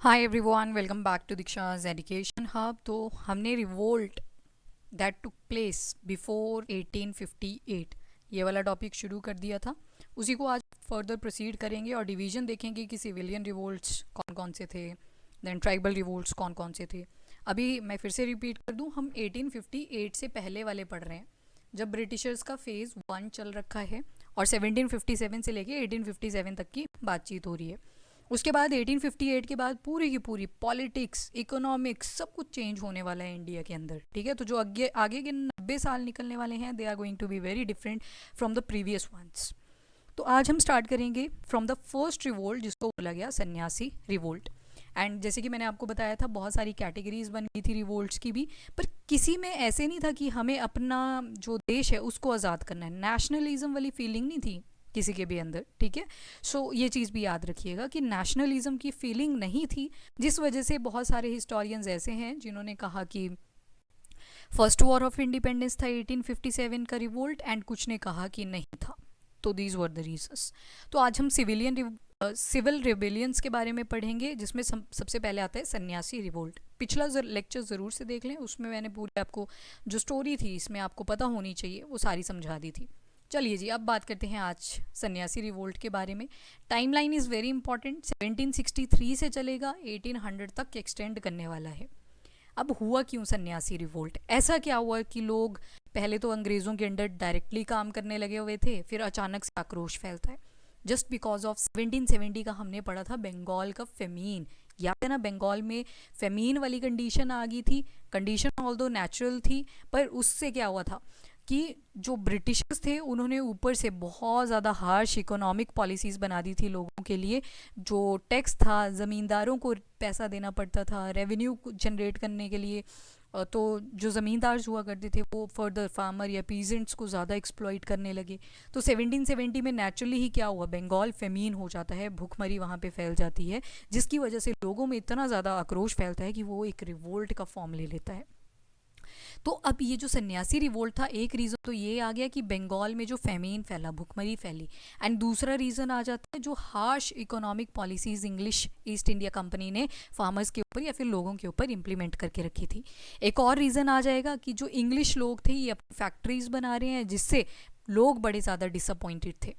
Hi everyone, welcome back to Deeksha's education hub. तो हमने revolt that took place before 1858 ये वाला टॉपिक शुरू कर दिया था। उसी को आज फर्दर प्रोसीड करेंगे और डिवीजन देखेंगे कि सिविलियन रिवोल्ट्स कौन कौन से थे, देन ट्राइबल रिवोल्ट्स कौन कौन से थे। अभी मैं फिर से रिपीट कर दूं, हम 1858 से पहले वाले पढ़ रहे हैं, जब ब्रिटिशर्स का फेज़ 1 चल रखा है और 1757 से लेके 1857 तक की बातचीत हो रही है। उसके बाद 1858 के बाद पूरी की पूरी पॉलिटिक्स, इकोनॉमिक्स, सब कुछ चेंज होने वाला है इंडिया के अंदर। ठीक है, तो जो आगे आगे के 90 साल निकलने वाले हैं, they are going to be very different from the previous ones. तो आज हम स्टार्ट करेंगे फ्रॉम द फर्स्ट रिवोल्ट, जिसको बोला गया सन्यासी रिवोल्ट। एंड जैसे कि मैंने आपको बताया था, बहुत सारी कैटेगरीज बन गई थी रिवोल्ट्स की भी, पर किसी में ऐसे नहीं था कि हमें अपना जो देश है उसको आज़ाद करना है। नेशनलिज्म वाली फीलिंग नहीं थी किसी के भी अंदर। ठीक है, सो ये चीज़ भी याद रखिएगा कि नेशनलिज्म की फीलिंग नहीं थी, जिस वजह से बहुत सारे हिस्टोरियंस ऐसे हैं जिन्होंने कहा कि फर्स्ट वॉर ऑफ इंडिपेंडेंस था 1857 का रिवोल्ट, एंड कुछ ने कहा कि नहीं था। तो दीज वर द रीजंस। तो आज हम सिविल रिबेलियंस के बारे में पढ़ेंगे, जिसमें सबसे पहले आता है सन्यासी रिवोल्ट। पिछला लेक्चर ज़रूर से देख लें, उसमें मैंने पूरी आपको जो स्टोरी थी, इसमें आपको पता होनी चाहिए, वो सारी समझा दी थी। चलिए जी, अब बात करते हैं आज सन्यासी रिवोल्ट के बारे में। Timeline is very important. 1763 से चलेगा, 1800 तक एक्सटेंड करने वाला है। अब हुआ क्यों सन्यासी रिवोल्ट? ऐसा क्या हुआ कि लोग पहले तो अंग्रेज़ों के अंडर डायरेक्टली काम करने लगे हुए थे, फिर अचानक से आक्रोश फैलता है जस्ट बिकॉज ऑफ 1770 का हमने पढ़ा था बंगाल का फेमीन। याद है ना, बंगाल में फेमीन वाली कंडीशन आ गई थी। कंडीशन ऑल्दो नेचुरल थी, पर उससे क्या हुआ था कि जो ब्रिटिशर्स थे उन्होंने ऊपर से बहुत ज़्यादा हार्श इकोनॉमिक पॉलिसीज़ बना दी थी लोगों के लिए। जो टैक्स था, ज़मींदारों को पैसा देना पड़ता था रेवेन्यू जनरेट करने के लिए। तो जो ज़मींदार हुआ करते थे वो फर्दर फार्मर या पीजेंट्स को ज़्यादा एक्सप्लॉइट करने लगे। तो 1770 में नेचुरली ही क्या हुआ, बंगाल फेमीन हो जाता है, भूखमरी वहाँ पे फैल जाती है, जिसकी वजह से लोगों में इतना ज़्यादा आक्रोश फैलता है कि वो एक रिवोल्ट का फॉर्म ले लेता है। तो अब ये जो सन्यासी रिवोल्ट था, एक रीज़न तो ये आ गया कि बंगाल में जो फेमीन फैला, भुखमरी फैली, एंड दूसरा रीज़न आ जाता है जो harsh economic policies English East India company ने फार्मर्स के ऊपर या फिर लोगों के ऊपर इम्प्लीमेंट करके रखी थी। एक और रीज़न आ जाएगा कि जो इंग्लिश लोग थे ये अपनी फैक्ट्रीज बना रहे हैं, जिससे लोग बड़े ज़्यादा डिसअपॉइंटेड थे।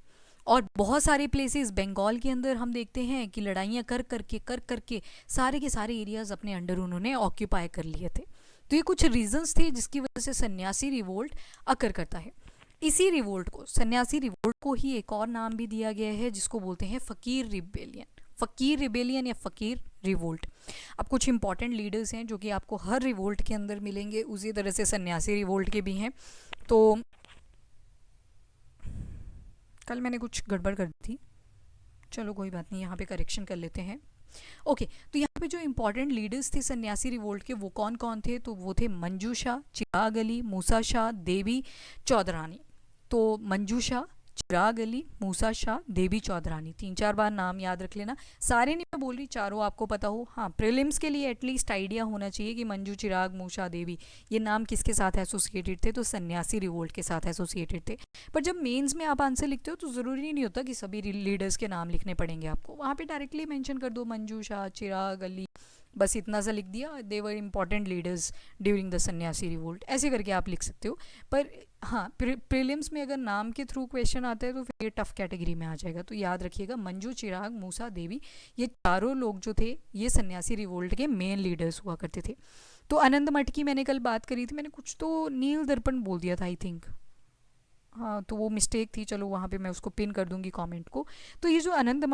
और बहुत सारे प्लेसेस बंगाल के अंदर हम देखते हैं कि लड़ाइयाँ कर करके सारे के सारे एरियाज़ अपने अंडर उन्होंने ऑक्यूपाई कर लिए थे। तो ये कुछ रीजंस थे जिसकी वजह से सन्यासी रिवोल्ट अकर करता है। इसी रिवोल्ट को, सन्यासी रिवोल्ट को ही एक और नाम भी दिया गया है जिसको बोलते हैं फ़कीर रिबेलियन। फ़कीर रिबेलियन या फ़कीर रिवोल्ट। अब कुछ इंपॉर्टेंट लीडर्स हैं जो कि आपको हर रिवोल्ट के अंदर मिलेंगे, उसी तरह से सन्यासी रिवोल्ट के भी हैं। तो कल मैंने कुछ गड़बड़ कर दी थी, चलो कोई बात नहीं, यहाँ पे करेक्शन कर लेते हैं। ओके, तो यहाँ पे जो इंपॉर्टेंट लीडर्स थे सन्यासी रिवोल्ट के, वो कौन कौन थे? तो वो थे मंजू शाह, चिराग अली, मूसा शाह, देवी चौधरानी। तो मंजू शाह, चिराग अली, मूसा शाह, देवी चौधरानी, 3-4 बार नाम याद रख लेना। सारे नहीं मैं बोल रही, चारों आपको पता हो। हाँ, प्रीलिम्स के लिए एटलीस्ट आइडिया होना चाहिए कि मंजू, चिराग, मूसा, देवी ये नाम किसके साथ एसोसिएटेड थे। तो सन्यासी रिवोल्ट के साथ एसोसिएटेड थे। पर जब मेंस में आप आंसर लिखते हो तो ज़रूरी नहीं होता कि सभी लीडर्स के नाम लिखने पड़ेंगे आपको। वहाँ पे डायरेक्टली मेंशन कर दो मंजू शाह, चिराग अली, बस इतना सा लिख दिया, दे वर इंपॉर्टेंट लीडर्स ड्यूरिंग द सन्यासी रिवोल्ट, ऐसे करके आप लिख सकते हो। पर हाँ, प्रीलिम्स में अगर नाम के थ्रू क्वेश्चन आता है तो फिर ये टफ कैटेगरी में आ जाएगा। तो याद रखिएगा, मंजू, चिराग, मूसा, देवी, ये चारों लोग जो थे ये सन्यासी रिवोल्ट के मेन लीडर्स हुआ करते थे। तो आनंद मठ की मैंने कल बात करी थी, मैंने कुछ तो नील दर्पण बोल दिया था आई थिंक। हाँ, तो वो मिस्टेक थी, चलो वहाँ पे मैं उसको पिन कर दूंगी कमेंट को। तो ये जो आनंद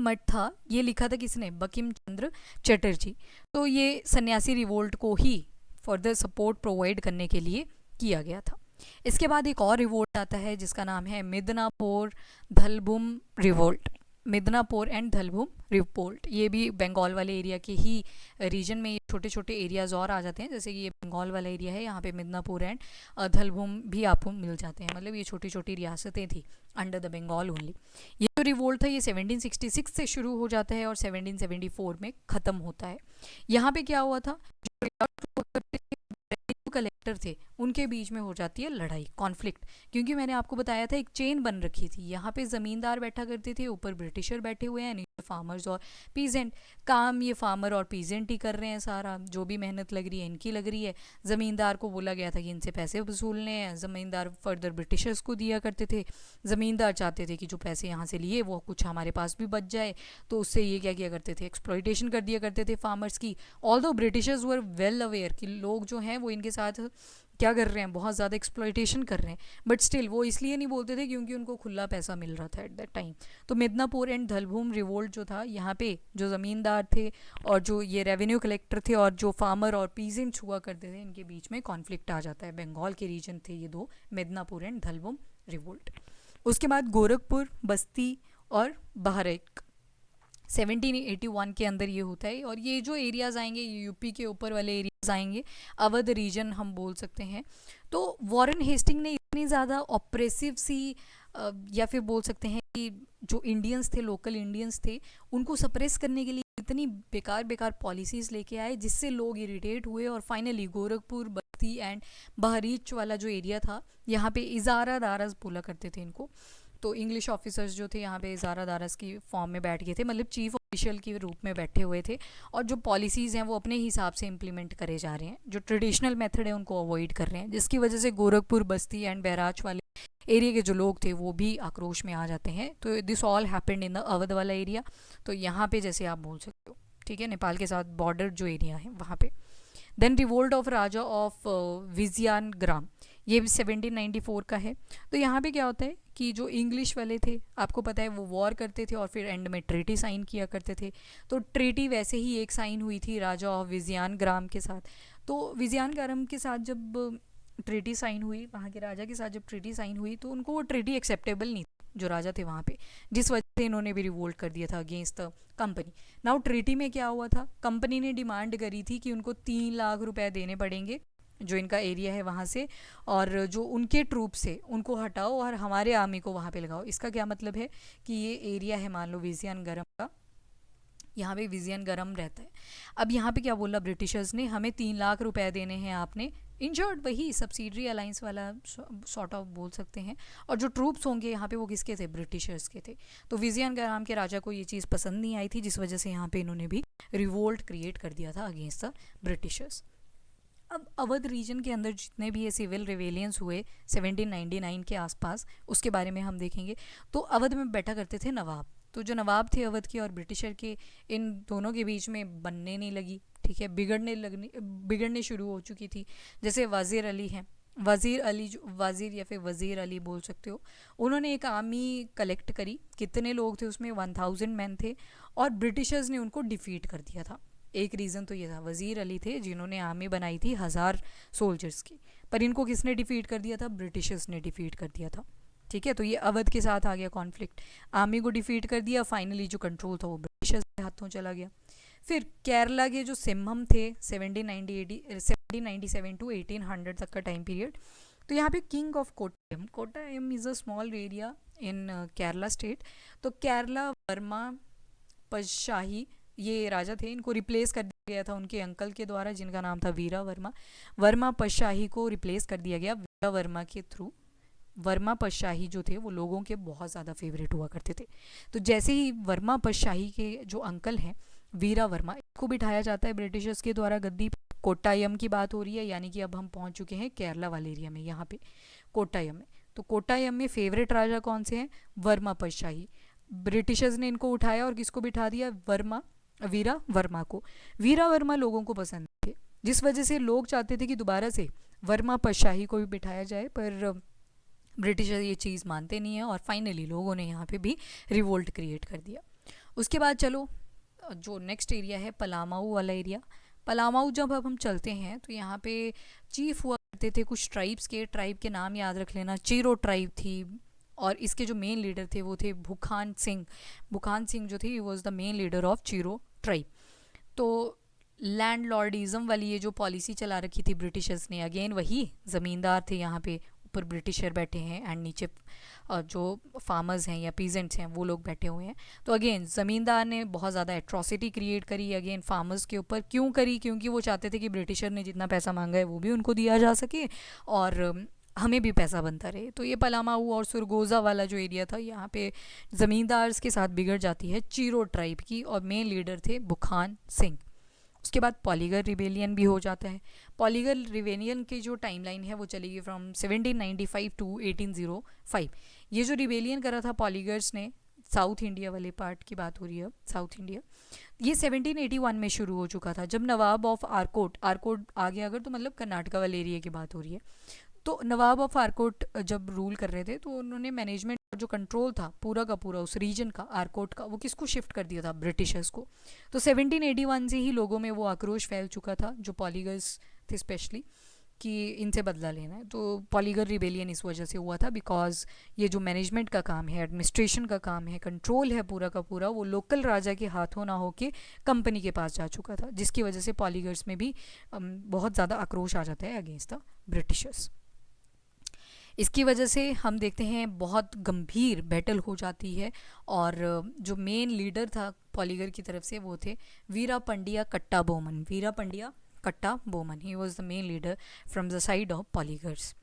मठ था, ये लिखा था किसने? बंकिम चंद्र चटर्जी। तो ये सन्यासी रिवोल्ट को ही फर्दर सपोर्ट प्रोवाइड करने के लिए किया गया था। इसके बाद एक और रिवोल्ट आता है जिसका नाम है Midnapore Dhalbhum revolt. Midnapore and Dhalbhum revolt, ये भी बंगाल वाले एरिया के ही रीजन में ये छोटे छोटे एरियाज और आ जाते हैं। जैसे कि ये बंगाल वाला एरिया है, यहाँ पे मिदनापुर एंड धलभूम भी आपको मिल जाते हैं। मतलब ये छोटी छोटी रियासतें थी अंडर द बंगाल ओनली। ये जो रिवोल्ट था ये 1766 से शुरू हो जाता है और 1774 में ख़त्म होता है। यहाँ पे क्या हुआ था, जो कलेक्टर थे उनके बीच में हो जाती है लड़ाई, कॉन्फ्लिक्ट। क्योंकि मैंने आपको बताया था एक चेन बन रखी थी, यहाँ पे ज़मींदार बैठा करते थे, ऊपर ब्रिटिशर बैठे हुए हैं, फार्मर्स और पीजेंट। काम ये फार्मर और पीजेंट ही कर रहे हैं, सारा जो भी मेहनत लग रही है इनकी लग रही है। ज़मींदार को बोला गया था कि इनसे पैसे वसूलने हैं, ज़मींदार फर्दर ब्रिटिशर्स को दिया करते थे। ज़मींदार चाहते थे कि जो पैसे यहाँ से लिए वो कुछ हमारे पास भी बच जाए, तो उससे ये क्या किया करते थे, एक्सप्लॉइटेशन कर दिया करते थे फार्मर्स की। Although Britishers were well aware कि लोग जो हैं वो इनके साथ क्या कर रहे हैं, बहुत ज़्यादा एक्सप्लॉइटेशन कर रहे हैं, बट स्टिल वो इसलिए नहीं बोलते थे क्योंकि उनको खुला पैसा मिल रहा था एट दैट टाइम। तो मिदनापुर एंड धलभूम रिवोल्ट जो था, यहाँ पे जो ज़मींदार थे और जो ये रेवेन्यू कलेक्टर थे और जो फार्मर और पीजेंट्स हुआ करते थे, इनके बीच में कॉन्फ्लिक्ट आ जाता है। बंगाल के रीजन थे ये दो, मिदनापुर एंड धलभूम रिवोल्ट। उसके बाद गोरखपुर, बस्ती और बहराइच 1781 के अंदर ये होता है। और ये जो एरियाज़ आएंगे ये यूपी के ऊपर वाले एरियाज़ आएंगे, अवध रीजन हम बोल सकते हैं। तो वॉरेन हेस्टिंग ने इतनी ज़्यादा ऑपरेसिव सी या फिर बोल सकते हैं कि जो इंडियंस थे, लोकल इंडियंस थे, उनको सप्रेस करने के लिए इतनी बेकार बेकार पॉलिसीज़ लेके आए जिससे लोग इरिटेट हुए। और फाइनली गोरखपुर, बस्ती एंड बहरीच वाला जो एरिया था, यहाँ पे इजारा दारस बोला करते थे इनको। तो इंग्लिश ऑफिसर्स जो थे यहाँ पे इजारा दारस की फॉर्म में बैठ गए थे, मतलब चीफ ऑफिशियल के रूप में बैठे हुए थे। और जो पॉलिसीज़ हैं वो अपने हिसाब से इम्प्लीमेंट करे जा रहे हैं, जो ट्रेडिशनल मेथड है उनको अवॉइड कर रहे हैं, जिसकी वजह से गोरखपुर, बस्ती एंड बहराइच वाले एरिया के जो लोग थे वो भी आक्रोश में आ जाते हैं। तो this all happened in the Awadh वाला एरिया। तो यहाँ पे जैसे आप बोल सकते हो, ठीक है, नेपाल के साथ बॉर्डर जो एरिया है वहाँ पे। Then revolt of raja of Vizianagaram, ये भी 1794 का है। तो यहाँ पे क्या होता है कि जो इंग्लिश वाले थे, आपको पता है वो वॉर करते थे और फिर एंड में ट्रीटी साइन किया करते थे। तो ट्रीटी वैसे ही एक साइन हुई थी राजा ऑफ विजयानग्राम के साथ। तो विजयानग्राम के साथ जब ट्रीटी साइन हुई, वहाँ के राजा के साथ जब ट्रीटी साइन हुई, तो उनको वो ट्रीटी एक्सेप्टेबल नहीं थी जो राजा थे वहाँ पे, जिस वजह से इन्होंने भी रिवोल्ट कर दिया था against the company. Now treaty में क्या हुआ था, कंपनी ने डिमांड करी थी कि उनको 3 लाख रुपए देने पड़ेंगे जो इनका एरिया है वहाँ से, और जो उनके ट्रूप्स है उनको हटाओ और हमारे आर्मी को वहाँ पे लगाओ। इसका क्या मतलब है कि ये एरिया है मान लो विजयनगरम का, यहाँ पे विजयनगरम रहता है। अब यहाँ पे क्या बोला ब्रिटिशर्स ने, हमें 3 लाख रुपए देने हैं आपने, इन शॉर्ट वही सब्सिडरी अलाइंस वाला सॉर्ट ऑफ बोल सकते हैं। और जो ट्रूप्स होंगे यहाँ पे वो किसके थे, ब्रिटिशर्स के थे। तो विजयनगरम के राजा को ये चीज़ पसंद नहीं आई थी, जिस वजह से यहाँ पे इन्होंने भी रिवोल्ट क्रिएट कर दिया था अगेंस्ट द ब्रिटिशर्स। अब अवध रीजन के अंदर जितने भी ये सिविल रिवेलियंस हुए 1799 के आसपास, उसके बारे में हम देखेंगे। तो अवध में बैठा करते थे नवाब। तो जो नवाब थे अवध के और ब्रिटिशर के, इन दोनों के बीच में बनने नहीं लगी, ठीक है, बिगड़ने शुरू हो चुकी थी। जैसे वज़ीर अली हैं, वज़ीर अली जो वज़ीर या फिर वज़ीर अली बोल सकते हो, उन्होंने एक आर्मी कलेक्ट करी। कितने लोग थे उसमें, 1000 मैन थे, और ब्रिटिशर्स ने उनको डिफीट कर दिया था। एक रीज़न तो ये था, वज़ीर अली थे जिन्होंने आर्मी बनाई थी 1000 सोल्जर्स की, पर इनको किसने डिफीट कर दिया था, ब्रिटिशर्स ने डिफीट कर दिया था। ठीक है, तो ये अवध के साथ आ गया कॉन्फ्लिक्ट, आर्मी को डिफीट कर दिया, फाइनली जो कंट्रोल था वो ब्रिटिशर्स के हाथों चला गया। फिर केरला के जो सिम्हम थे 1797 टू 1800 तक का टाइम पीरियड। तो यहाँ पे king of Kottayam is a small area in Kerala state. तो केरला वर्मा पशाही ये राजा थे, इनको रिप्लेस कर दिया गया था उनके अंकल के द्वारा जिनका नाम था वीरा वर्मा। वर्मा पशाही को रिप्लेस कर दिया गया वीरा वर्मा के थ्रू। वर्मा पशाही जो थे वो लोगों के बहुत ज़्यादा फेवरेट हुआ करते थे। तो जैसे ही वर्मा पशाही के जो अंकल हैं वीरा वर्मा, इसको बिठाया जाता है ब्रिटिशर्स के द्वारा गद्दी। कोट्टायम की बात हो रही है, यानी कि अब हम पहुंच चुके हैं केरला वाले एरिया में, यहाँ पे कोट्टायम में। तो कोट्टायम में फेवरेट राजा कौन से हैं, वर्मा पशाही। ब्रिटिशर्स ने इनको उठाया और किसको बिठा दिया, वीरा वर्मा को। वीरा वर्मा लोगों को पसंद थे, जिस वजह से लोग चाहते थे कि दोबारा से वर्मा पशाही को भी बिठाया जाए, पर ब्रिटिशर ये चीज़ मानते नहीं है और फाइनली लोगों ने यहाँ पे भी रिवोल्ट क्रिएट कर दिया। उसके बाद चलो जो नेक्स्ट एरिया है पलामाऊ वाला एरिया। पलामाऊ जब अब हम चलते हैं तो यहाँ पे चीफ हुआ करते थे कुछ ट्राइब्स के, ट्राइब के नाम याद रख लेना। चीरो ट्राइब थी और इसके जो मेन लीडर थे वो थे भूखान सिंह। भूखान सिंह जो थे, he was the main leader of Chero tribe. तो लैंडलॉर्डिज़म वाली ये जो पॉलिसी चला रखी थी ब्रिटिशर्स ने, अगेन वही ज़मींदार थे यहाँ पे, ऊपर ब्रिटिशर बैठे हैं एंड नीचे जो फार्मर्स हैं या पीजेंट्स हैं वो लोग बैठे हुए हैं। तो अगेन ज़मींदार ने बहुत ज़्यादा एट्रॉसिटी क्रिएट करी अगेन फार्मर्स के ऊपर। क्यों करी, क्योंकि वो चाहते थे कि ब्रिटिशर ने जितना पैसा मांगा है वो भी उनको दिया जा सके और हमें भी पैसा बनता रहे। तो ये पलामाऊ और सुरगोजा वाला जो एरिया था, यहाँ पे ज़मींदार के साथ बिगड़ जाती है चीरो ट्राइब की, और मेन लीडर थे बुखान सिंह। उसके बाद पॉलीगर रिबेलियन भी हो जाता है। पॉलीगर रिबेलियन की जो टाइमलाइन है वो चलेगी फ्रॉम 1795 टू 1805। ये जो रिबेलियन करा था पॉलीगर्स ने, साउथ इंडिया वाले पार्ट की बात हो रही है, साउथ इंडिया, ये 1781 में शुरू हो चुका था, जब नवाब ऑफ आरकोट, आरकोट आगे अगर तो मतलब कर्नाटका वाले एरिया की बात हो रही है। तो नवाब ऑफ आरकोट जब रूल कर रहे थे तो उन्होंने मैनेजमेंट जो कंट्रोल था पूरा का पूरा उस रीजन का, आरकोट का, वो किसको शिफ्ट कर दिया था? ब्रिटिशर्स को। तो 1781 से ही लोगों में वो आक्रोश फैल चुका था, जो पॉलीगर्स थे स्पेशली, कि इनसे बदला लेना है। तो पॉलीगर रिबेलियन इस वजह से हुआ था, बिकॉज ये जो मैनेजमेंट का काम है, एडमिनिस्ट्रेशन का काम है, कंट्रोल है पूरा का पूरा, वो लोकल राजा के हाथों ना होके कंपनी के पास जा चुका था, जिसकी वजह से पॉलीगर्स में भी बहुत ज़्यादा आक्रोश आ जाता है अगेंस्ट द ब्रिटिशर्स। इसकी वजह से हम देखते हैं बहुत गंभीर बैटल हो जाती है, और जो मेन लीडर था पॉलीगर की तरफ से वो थे वीरा Pandiya Katta Boman. Veera Pandiya Katta Bomman, he was the main leader from the side of poligars.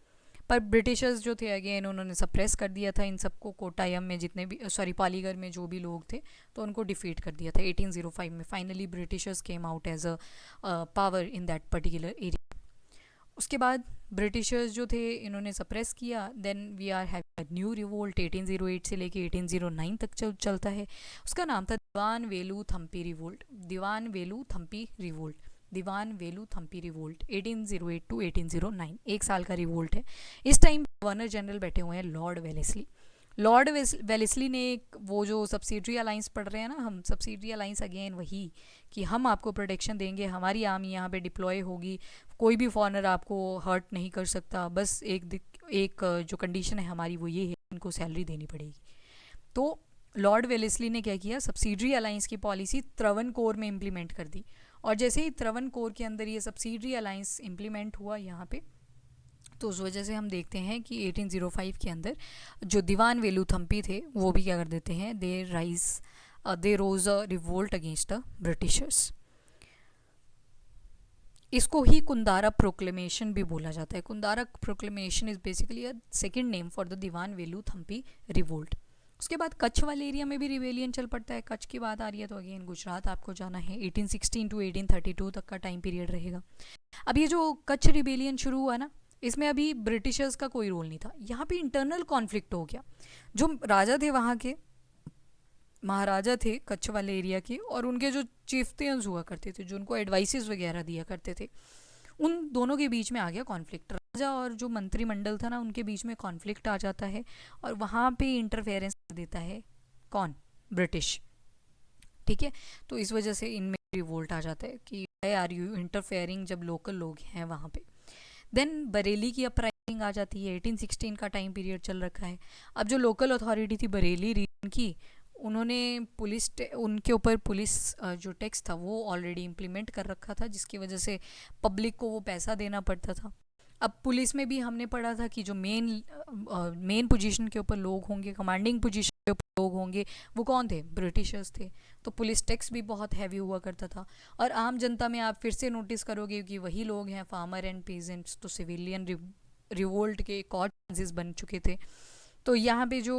पर ब्रिटिशर्स जो थे अगेन उन्होंने सप्रेस कर दिया था इन सबको, कोटायम में जितने भी, सॉरी, पॉलीगर में जो भी लोग थे, तो उनको डिफीट कर दिया था 1805 में। Finally Britishers came out as a power in that particular area. उसके बाद ब्रिटिशर्स जो थे इन्होंने सप्रेस किया। Then we are having new revolt 1808 से लेके 1809 तक चलता है। उसका नाम था Dewan Velu Thampi revolt. Dewan Velu Thampi revolt, Dewan Velu Thampi revolt 1808 to 1809, एक साल का रिवोल्ट है। इस टाइम गवर्नर जनरल बैठे हुए हैं लॉर्ड वेलेस्ली। लॉर्ड वेलेस्ली ने एक वो जो सब्सिडरी अलाइंस पढ़ रहे हैं ना हम, सब्सिडरी अलाइंस अगेन वही कि हम आपको प्रोटेक्शन देंगे, हमारी आर्मी यहाँ पे डिप्लॉय होगी, कोई भी फॉरनर आपको हर्ट नहीं कर सकता, बस एक जो कंडीशन है हमारी वो ये है, इनको सैलरी देनी पड़ेगी। तो लॉर्ड वेलेस्ली ने क्या किया, सब्सिडरी अलाइंस की पॉलिसी त्रवनकोर में इम्प्लीमेंट कर दी। और जैसे ही त्रवनकोर के अंदर ये सब्सिडरी अलाइंस इम्प्लीमेंट हुआ यहाँ पे, तो उस वजह से हम देखते हैं कि 1805 के अंदर जो दीवान वेलुथम्पी थे वो भी क्या कर देते हैं, they rose a revolt against the britishers. इसको ही कुंदारा प्रोक्लेमेशन भी बोला जाता है। Kundara proclamation is basically a second name for the Dewan Veluthampi revolt. उसके बाद कच्छ वाले एरिया में भी रिवेलियन चल पड़ता है। कच्छ की बात आ रही है तो अगेन गुजरात आपको जाना है, 1816 टू 1832 तक का टाइम पीरियड रहेगा। अब ये जो कच्छ रिवेलियन शुरू हुआ ना, इसमें अभी ब्रिटिशर्स का कोई रोल नहीं था, यहाँ पे इंटरनल कॉन्फ्लिक्ट हो गया। जो राजा थे वहाँ के, महाराजा थे कच्छ वाले एरिया के, और उनके जो चीफ्टियंस हुआ करते थे, जो उनको एडवाइसेस वगैरह दिया करते थे, उन दोनों के बीच में आ गया कॉन्फ्लिक्ट। राजा और जो मंत्रिमंडल था ना उनके बीच में कॉन्फ्लिक्ट आ जाता है, और वहाँ पे इंटरफेरेंस कर देता है कौन, ब्रिटिश। ठीक है, तो इस वजह से इनमें रिवोल्ट आ जाता है कि वाई आर यू इंटरफेयरिंग, जब लोकल लोग हैं वहाँ पे। देन बरेली की अपराइजिंग आ जाती है, 1816 का टाइम पीरियड चल रखा है। अब जो लोकल अथॉरिटी थी बरेली रीजन की, उन्होंने उनके ऊपर पुलिस जो टैक्स था वो ऑलरेडी इम्प्लीमेंट कर रखा था, जिसकी वजह से पब्लिक को वो पैसा देना पड़ता था। अब पुलिस में भी हमने पढ़ा था कि जो मेन पोजीशन के ऊपर लोग होंगे, कमांडिंग पोजीशन के ऊपर लोग होंगे, वो कौन थे, ब्रिटिशर्स थे। तो पुलिस टैक्स भी बहुत हैवी हुआ करता था। और आम जनता में आप फिर से नोटिस करोगे कि वही लोग हैं, फार्मर एंड पेजेंट्स। तो सिविलियन रिवोल्ट के एक और चांसेस बन चुके थे। तो यहाँ पे जो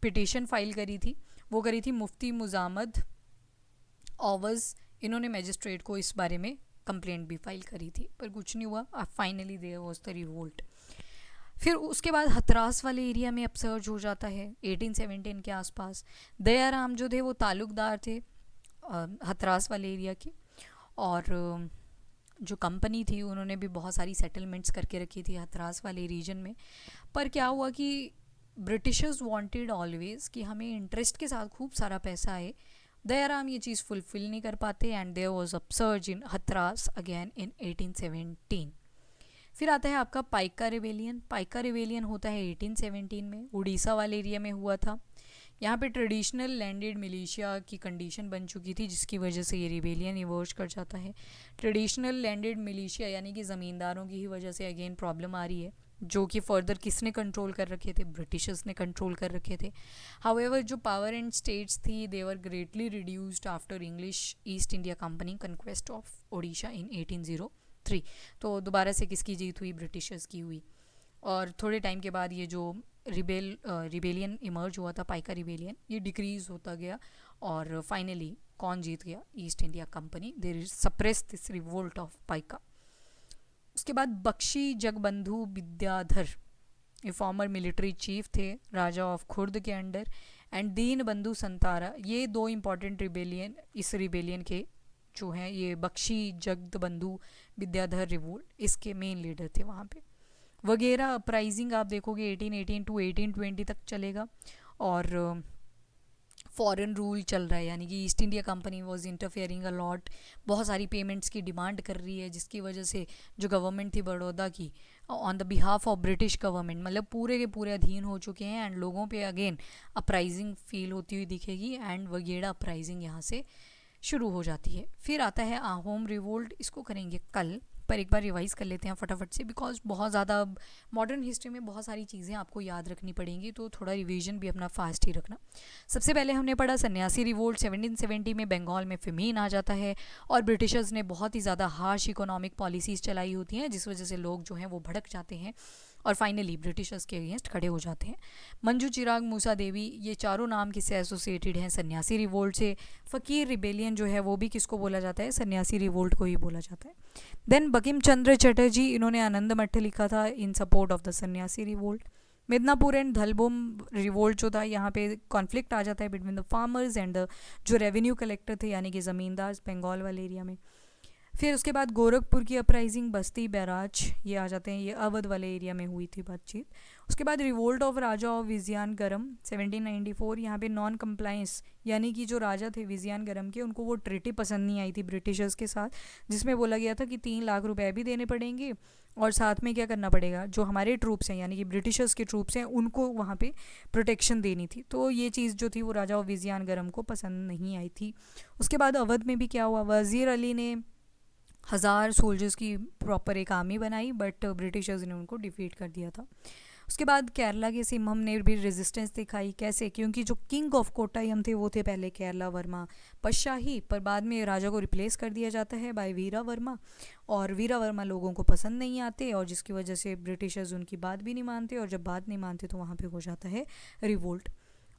पिटिशन फाइल करी थी वो करी थी मुफ्ती मुजामद ओवज। इन्होंने मजिस्ट्रेट को इस बारे में कंप्लेंट भी फाइल करी थी, पर कुछ नहीं हुआ। Finally there was the revolt. फिर उसके बाद हथरास वाले एरिया में अपसर्ज हो जाता है 1817 के आसपास। दयाराम जो थे वो तालुकदार थे हथरास वाले एरिया के, और जो कंपनी थी उन्होंने भी बहुत सारी सेटलमेंट्स करके रखी थी हथरास वाले रीजन में। पर क्या हुआ कि ब्रिटिशर्स वांटेड ऑलवेज कि हमें इंटरेस्ट के साथ खूब सारा पैसा आए। दयाराम ये चीज़ फुलफिल नहीं कर पाते, and there was upsurge in Hathras again in 1817। फिर आता है आपका पाइका रिवेलियन। पाइका रिवेलियन होता है 1817 में, उड़ीसा वाले एरिया में हुआ था। यहाँ पे ट्रेडिशनल लैंडेड मिलिशिया की कंडीशन बन चुकी थी, जिसकी वजह से ये रिवेलियन इवर्ज कर जाता है। ट्रेडिशनल लैंडेड मिलिशिया यानी कि ज़मींदारों की ही वजह से अगेन प्रॉब्लम आ रही है, जो कि फर्दर किसने कंट्रोल कर रखे थे, ब्रिटिशर्स ने कंट्रोल कर रखे थे। हाउएवर जो पावर एंड स्टेट्स थी they were greatly reduced after English East India company conquest of Odisha in 1803। तो दोबारा से किसकी जीत हुई, ब्रिटिशर्स की हुई। और थोड़े टाइम के बाद ये जो रिबेलियन इमर्ज हुआ था, पाइका रिबेलियन, ये डिक्रीज होता गया और फाइनली कौन जीत गया? East India Company. There is suppress this revolt of Paika. उसके बाद बख्शी जगबंधु विद्याधर, ये फॉर्मर मिलिट्री चीफ थे राजा ऑफ खुर्द के अंडर, एंड दीन बंधु संतारा, ये दो इंपॉर्टेंट रिबेलियन इस रिबेलियन के जो हैं, ये बख्शी जगबंधु विद्याधर रिवोल्ट, इसके मेन लीडर थे वहाँ पे। वगैरह अपराइजिंग आप देखोगे 1818 टू 1820 तक चलेगा और फॉरेन रूल चल रहा है, यानी कि east India company was interfering a lot, बहुत सारी पेमेंट्स की डिमांड कर रही है, जिसकी वजह से जो गवर्नमेंट थी बड़ौदा की on the behalf of British government, मतलब पूरे के पूरे अधीन हो चुके हैं एंड लोगों पे अगेन अपराइजिंग फील होती हुई दिखेगी एंड वगैरह अपराइजिंग यहाँ से शुरू हो जाती है। फिर आता है आहोम रिवोल्ट, इसको करेंगे कल, पर एक बार रिवाइज़ कर लेते हैं फटाफट से, बिकॉज बहुत ज़्यादा मॉडर्न हिस्ट्री में बहुत सारी चीज़ें आपको याद रखनी पड़ेंगी, तो थोड़ा रिवीजन भी अपना फास्ट ही रखना। सबसे पहले हमने पढ़ा सन्यासी रिवोल्ट 1770 में बंगाल में फेमीन आ जाता है और ब्रिटिशर्स ने बहुत ही ज़्यादा हार्श इकोनॉमिक पॉलिसीज़ चलाई होती हैं, जिस वजह से लोग जो हैं वो भड़क जाते हैं और फाइनली ब्रिटिशर्स के अगेंस्ट खड़े हो जाते हैं। मंजू चिराग, मूसा देवी, ये चारों नाम किससे एसोसिएटेड हैं? सन्यासी रिवोल्ट से। फ़कीर रिबेलियन जो है वो भी किसको बोला जाता है? सन्यासी रिवोल्ट को ही बोला जाता है। देन बंकिम चंद्र चटर्जी, इन्होंने आनंद मठ लिखा था इन सपोर्ट ऑफ द सन्यासी रिवोल्ट। मिदनापुर एंड धलबोम रिवोल्ट जो था, यहाँ पे कॉन्फ्लिक्ट आ जाता है between the farmers and the जो रेवेन्यू कलेक्टर थे, यानी कि ज़मींदार बंगाल वाले एरिया में। फिर उसके बाद गोरखपुर की अपराइजिंग, बस्ती, बैराज, ये आ जाते हैं, ये अवध वाले एरिया में हुई थी बातचीत। उसके बाद रिवोल्ट ऑफ राजा ऑफ विजयानगरम 1794, यहाँ पे नॉन कंप्लाइंस, यानी कि जो राजा थे विजयानगरम के, उनको वो ट्रीटी पसंद नहीं आई थी ब्रिटिशर्स के साथ, जिसमें बोला गया था कि 3 लाख रुपए भी देने पड़ेंगे और साथ में क्या करना पड़ेगा, जो हमारे ट्रूप्स हैं यानी कि ब्रिटिशर्स के ट्रूप्स हैं उनको वहाँ पे प्रोटेक्शन देनी थी। तो ये चीज़ जो थी वो राजा ऑफ विजयानगरम को पसंद नहीं आई थी। उसके बाद अवध में भी क्या हुआ, वज़ीर अली ने 1000 सोल्जर्स की प्रॉपर एक आर्मी बनाई, बट ब्रिटिशर्स ने उनको डिफीट कर दिया था। उसके बाद केरला के सिम्हम ने भी रेजिस्टेंस दिखाई। कैसे? क्योंकि जो किंग ऑफ कोट्टायम थे वो थे पहले केरला वर्मा पशाही, पर बाद में राजा को रिप्लेस कर दिया जाता है बाय वीरा वर्मा, और वीरा वर्मा लोगों को पसंद नहीं आते और जिसकी वजह से ब्रिटिशर्स उनकी बात भी नहीं मानते, और जब बात नहीं मानते तो वहाँ पे हो जाता है रिवोल्ट।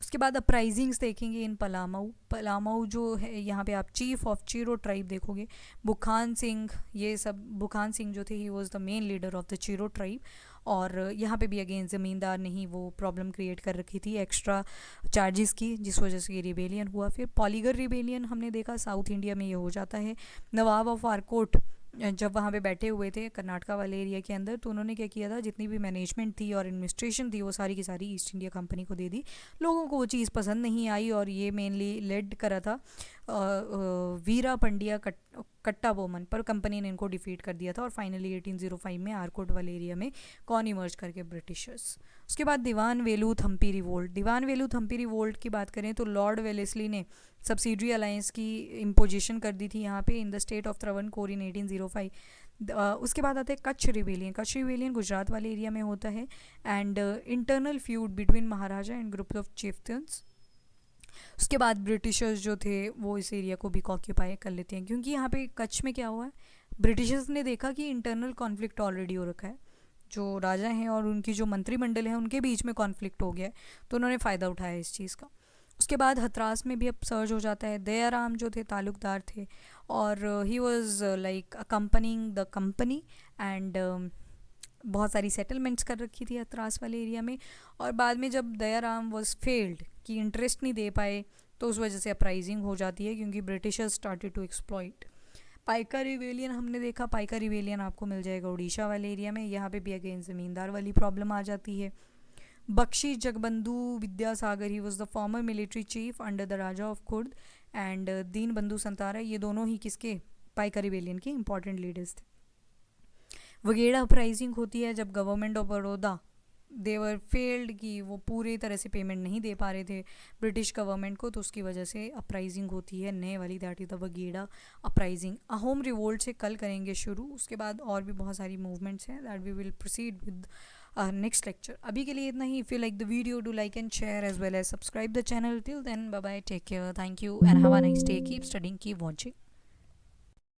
उसके बाद अपराइजिंग्स देखेंगे इन पलामऊ। पलामऊ जो है, यहाँ पे आप चीफ ऑफ चीरो ट्राइब देखोगे, बुखान सिंह, ये सब, बुखान सिंह जो थे he was the main leader of the Chero tribe, और यहाँ पे भी अगेन ज़मींदार ने ही वो प्रॉब्लम क्रिएट कर रखी थी एक्स्ट्रा चार्जेस की, जिस वजह से ये रिबेलियन हुआ। फिर पॉलीगर रिबेलियन हमने देखा, साउथ इंडिया में ये हो जाता है। नवाब ऑफ आरकोट जब वहाँ पे बैठे हुए थे कर्नाटका वाले एरिया के अंदर, तो उन्होंने क्या किया था, जितनी भी मैनेजमेंट थी और एडमिनिस्ट्रेशन थी वो सारी की सारी ईस्ट इंडिया कंपनी को दे दी। लोगों को वो चीज़ पसंद नहीं आई और ये मेनली लेड करा था वीरा पंड्या कट्टा बोमन, पर कंपनी ने इनको डिफीट कर दिया था और फाइनली 1805 में आरकोट वाले एरिया में कौन इमर्ज करके? ब्रिटिशर्स। उसके बाद दीवान वेलू थम्पी रिवोल्ट। दीवान वेलू थम्पी रिवोल्ट की बात करें तो लॉर्ड वेलेस्ली ने सब्सिडरी अलायंस की इम्पोजिशन कर दी थी यहाँ पे in the state of Travancore in 1805। उसके बाद आता है कच्छ रिबेलियन। कच्छ रिबेलियन गुजरात वाले एरिया में होता है and internal feud between maharaja and group of chieftains. उसके बाद ब्रिटिशर्स जो थे वो इस एरिया को भी ऑक्यूपाई कर लेते हैं, क्योंकि यहाँ पे कच्छ में क्या हुआ है, ब्रिटिशर्स ने देखा कि इंटरनल कॉन्फ्लिक्ट ऑलरेडी हो रखा है, जो राजा हैं और उनकी जो मंत्रिमंडल है उनके बीच में कॉन्फ्लिक्ट हो गया है, तो उन्होंने फ़ायदा उठाया इस चीज़ का। उसके बाद हथरास में भी अब सर्ज हो जाता है। दयाराम जो थे तालुकदार थे और he was like accompanying the company and बहुत सारी सेटलमेंट्स कर रखी थी हथरास वाले एरिया में, और बाद में जब दयाराम वॉज फेल्ड कि इंटरेस्ट नहीं दे पाए तो उस वजह से अपराइजिंग हो जाती है, क्योंकि Britishers started to exploit. Paika rebellion हमने देखा, पाइका रिवेलियन आपको मिल जाएगा उड़ीसा वाले एरिया में, यहाँ पे भी अगेन ज़मींदार वाली प्रॉब्लम आ जाती है। Bakshi Jagabandhu Vidyasagar, he was the former military chief under the raja of Khurda, and Dina Bandhu Santara, ये दोनों ही किसके? पाइका रिवेलियन के इंपॉर्टेंट लीडर्स थे। वगेड़ा अपराइजिंग होती है जब गवर्नमेंट ऑफ बड़ौदा देवर फेल्ड कि वो पूरी तरह से पेमेंट नहीं दे पा रहे थे ब्रिटिश गवर्नमेंट को, तो उसकी वजह से अपराइजिंग होती है नए वाली, दैट इज़ द वगेड़ा अपराइजिंग। अहोम रिवोल्ट से कल करेंगे शुरू, उसके बाद और भी बहुत सारी मूवमेंट्स हैं that we will proceed with next lecture. अभी के लिए इतना ही। If you like the video, do like and share as well as subscribe the channel. Till then bye bye, take care, thank you and have a nice day, keep studying, keep watching.